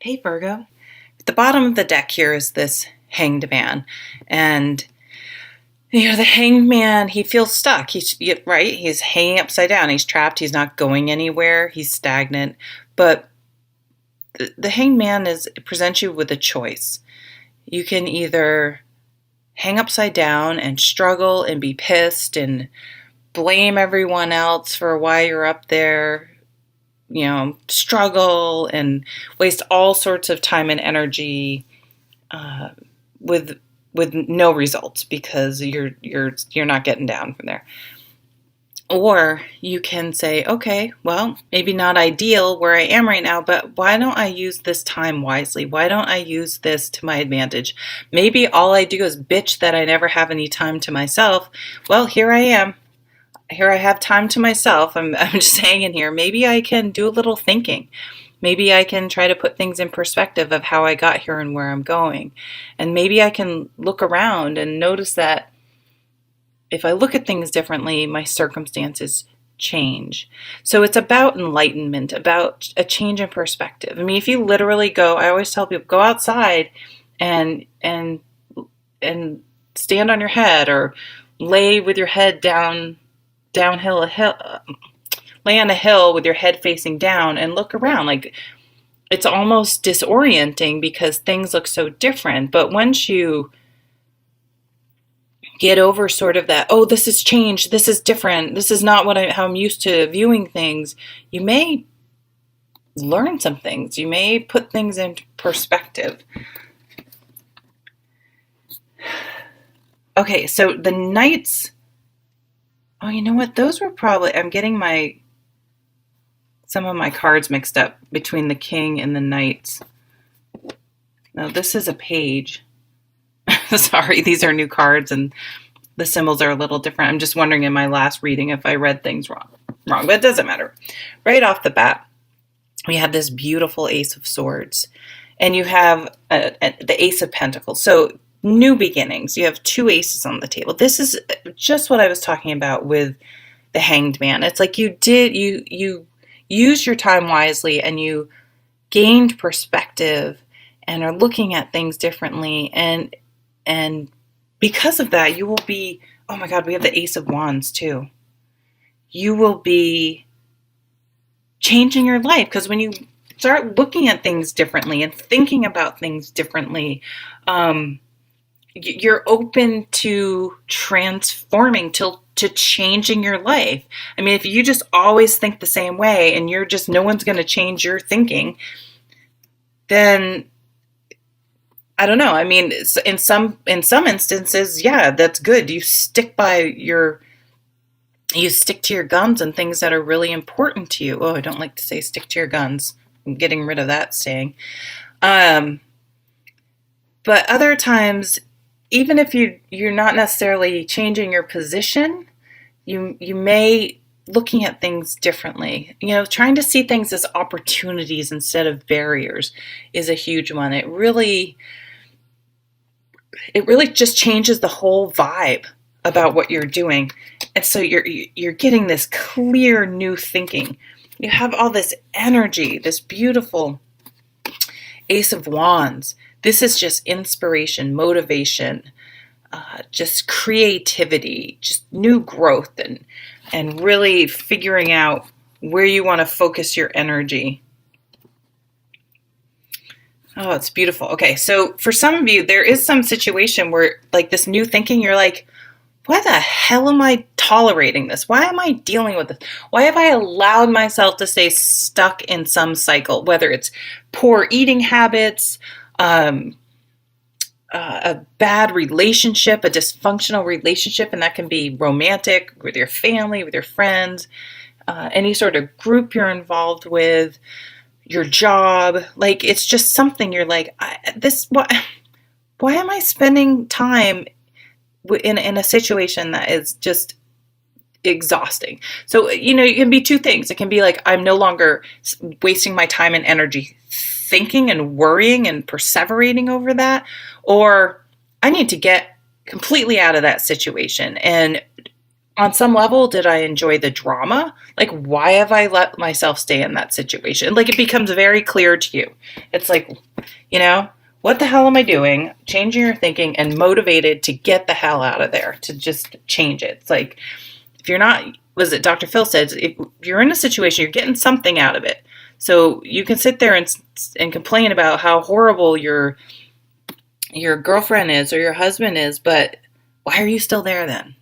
Hey Virgo. At the bottom of the deck here is this hanged man. And the hanged man, he feels stuck. He's right. He's hanging upside down. He's trapped. He's not going anywhere. He's stagnant. But the hanged man presents you with a choice. You can either hang upside down and struggle and be pissed and blame everyone else for why you're up there, struggle and waste all sorts of time and energy with no results because you're not getting down from there. Or you can say, okay, well, maybe not ideal where I am right now, but why don't I use this time wisely? Why don't I use this to my advantage? Maybe all I do is bitch that I never have any time to myself. Well, here I am. Here I have time to myself. I'm just hanging here. Maybe I can do a little thinking. Maybe I can try to put things in perspective of how I got here and where I'm going. And maybe I can look around and notice that if I look at things differently, my circumstances change. So it's about enlightenment, about a change in perspective. I mean, if you literally go, I always tell people, go outside and stand on your head or lay with your head downhill a hill, lay on a hill with your head facing down and look around. Like, it's almost disorienting because things look so different. But once you get over sort of that, oh, this has changed, this is different, this is not how I'm used to viewing things, you may learn some things. You may put things into perspective. Okay, so the knights, oh, you know what? Those were probably, I'm getting some of my cards mixed up between the king and the knights. No, this is a page. Sorry, these are new cards and the symbols are a little different. I'm just wondering in my last reading if I read things wrong, but it doesn't matter. Right off the bat, we have this beautiful Ace of Swords, and you have the Ace of Pentacles. So new beginnings. You have two aces on the table. This is just what I was talking about with the Hanged Man. It's like you used your time wisely and you gained perspective and are looking at things differently, and because of that, you will be, oh my God, we have the Ace of Wands too. You will be changing your life because when you start looking at things differently and thinking about things differently, you're open to transforming, to changing your life. I mean, if you just always think the same way and no one's going to change your thinking, then I don't know. I mean, in some instances, yeah, that's good. You stick to your guns and things that are really important to you. Oh, I don't like to say stick to your guns. I'm getting rid of that saying. But other times, even if you're not necessarily changing your position, you may looking at things differently. Trying to see things as opportunities instead of barriers is a huge one. It really just changes the whole vibe about what you're doing. And so you're getting this clear new thinking. You have all this energy, this beautiful Ace of Wands. This is just inspiration, motivation, just creativity, just new growth and really figuring out where you want to focus your energy. Oh, it's beautiful. Okay, so for some of you, there is some situation where, like, this new thinking, you're like, why the hell am I tolerating this? Why am I dealing with this? Why have I allowed myself to stay stuck in some cycle, whether it's poor eating habits, a bad relationship, a dysfunctional relationship, and that can be romantic, with your family, with your friends, any sort of group you're involved with, your job. Like, it's just something you're like, why am I spending time in a situation that is just exhausting? So, it can be two things. It can be like, I'm no longer wasting my time and energy thinking and worrying and perseverating over that, or I need to get completely out of that situation and on some level, did I enjoy the drama? Like, why have I let myself stay in that situation? Like, it becomes very clear to you. It's like, you know, what the hell am I doing? Changing your thinking and motivated to get the hell out of there, to just change it. It's like, if you're not, was it Dr. Phil said, if you're in a situation, you're getting something out of it. So you can sit there and complain about how horrible your girlfriend is or your husband is, but why are you still there then?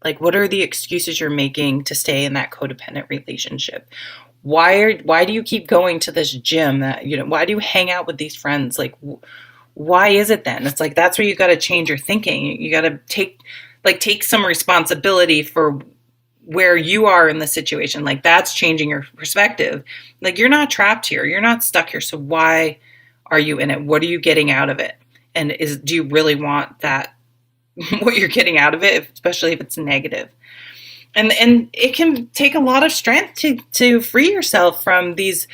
Like, what are the excuses you're making to stay in that codependent relationship? Why do you keep going to this gym? That, you know, why do you hang out with these friends? Like, why is it then? It's like, that's where you got to change your thinking. You got to take some responsibility for where you are in the situation. Like, that's changing your perspective. Like, you're not trapped here. You're not stuck here. So why are you in it? What are you getting out of it? And do you really want that, what you're getting out of it, especially if it's negative? And it can take a lot of strength to free yourself from these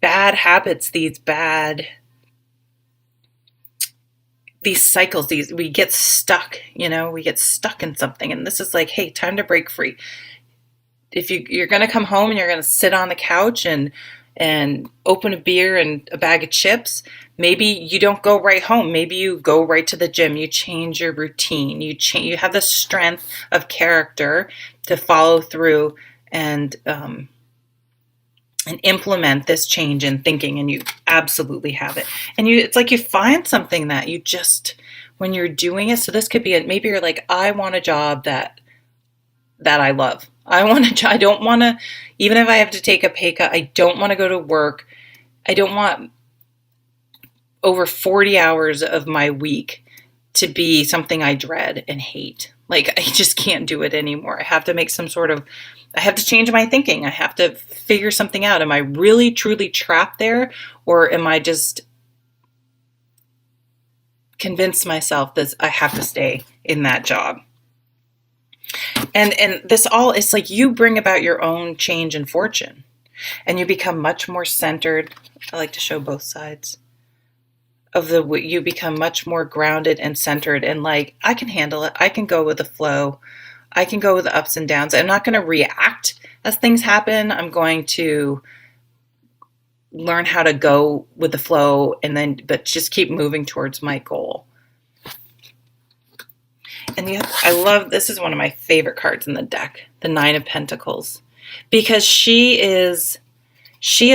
bad habits, these cycles, we get stuck, we get stuck in something. And this is like, hey, time to break free. If you're going to come home and you're going to sit on the couch and open a beer and a bag of chips, maybe you don't go right home. Maybe you go right to the gym. You change your routine. You have the strength of character to follow through and implement this change in thinking, and you absolutely have it. And it's like you find something that you just, when you're doing it. So this could be maybe you're like, I want a job that I love. I don't want to, even if I have to take a pay cut, I don't want to go to work. I don't want over 40 hours of my week to be something I dread and hate. Like, I just can't do it anymore. I have to make I have to change my thinking. I have to figure something out. Am I really, truly trapped there? Or am I just convinced myself that I have to stay in that job? And this all is like, you bring about your own change in fortune, and you become much more centered. I like to show both sides of you become much more grounded and centered, and like, I can handle it. I can go with the flow. I can go with the ups and downs. I'm not going to react as things happen. I'm going to learn how to go with the flow, but just keep moving towards my goal. And I love, this is one of my favorite cards in the deck, the Nine of Pentacles, because she has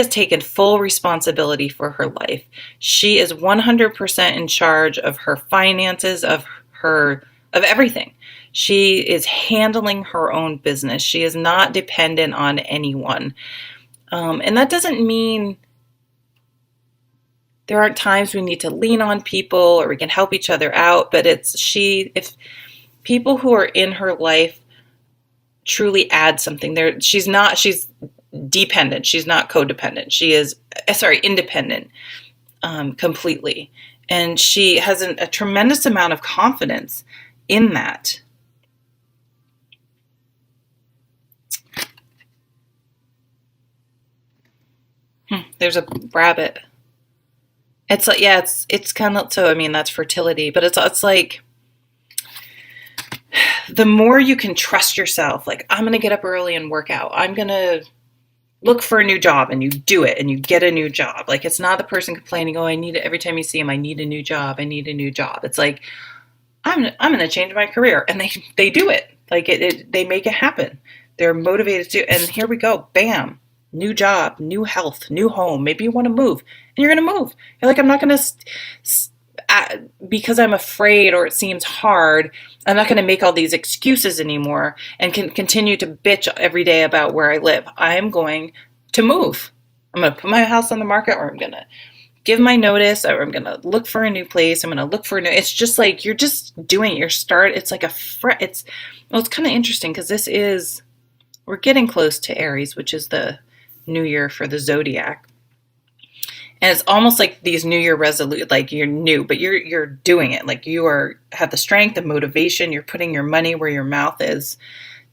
taken full responsibility for her life. She is 100% in charge of her finances, of everything. She is handling her own business. She is not dependent on anyone. And that doesn't mean there aren't times we need to lean on people or we can help each other out, but if people who are in her life truly add something there, she's dependent. She's not codependent. She is, independent, completely. And she has a tremendous amount of confidence in that. There's a rabbit. It's like, yeah, it's kind of, so, I mean, that's fertility, but it's like, the more you can trust yourself, like, I'm going to get up early and work out. I'm going to look for a new job, and you do it and you get a new job. Like, it's not the person complaining, oh, I need it. Every time you see him, I need a new job. I need a new job. It's like, I'm going to change my career. And they do it. Like, they make it happen. They're motivated to, and here we go. Bam. New job, new health, new home. Maybe you want to move, and you're going to move. You're like, I'm not going to, because I'm afraid or it seems hard, I'm not going to make all these excuses anymore and can continue to bitch every day about where I live. I'm going to move. I'm going to put my house on the market, or I'm going to give my notice, or I'm going to look for a new place. I'm going to look for it's just like, you're just doing your start. It's like it's kind of interesting, because we're getting close to Aries, which is the new year for the zodiac. And it's almost like these New Year resolutions, like, you're new, but you're doing it. Like, you have the strength and motivation. You're putting your money where your mouth is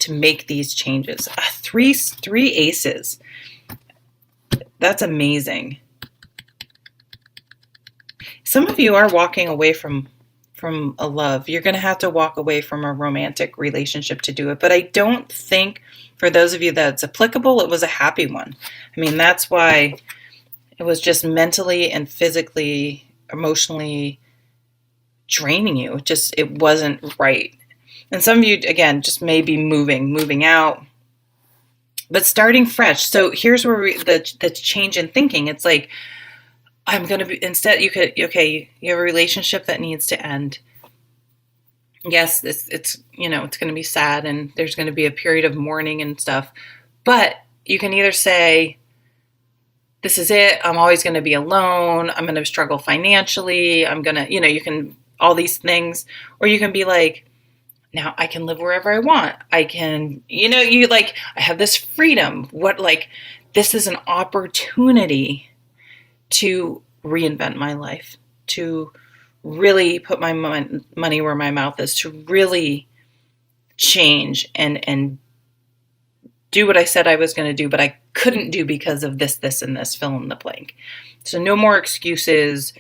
to make these changes. Three aces. That's amazing. Some of you are walking away from from a love. You're going to have to walk away from a romantic relationship to do it. But I don't think for those of you that it's applicable, it was a happy one. I mean, that's why it was just mentally and physically, emotionally draining you. It wasn't right. And some of you, again, just maybe moving out, but starting fresh. So here's where the change in thinking. It's like, I'm going to be, instead, you have a relationship that needs to end. Yes, it's going to be sad and there's going to be a period of mourning and stuff. But you can either say, this is it. I'm always going to be alone. I'm going to struggle financially. I'm going to, you can, all these things. Or you can be like, now I can live wherever I want. I can, I have this freedom. This is an opportunity to reinvent my life, to really put my money where my mouth is, to really change and do what I said I was going to do, but I couldn't do because of this, and this, fill in the blank. So no more excuses.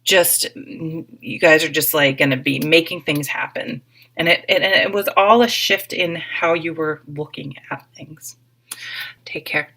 You guys are just like going to be making things happen. And it was all a shift in how you were looking at things. Take care.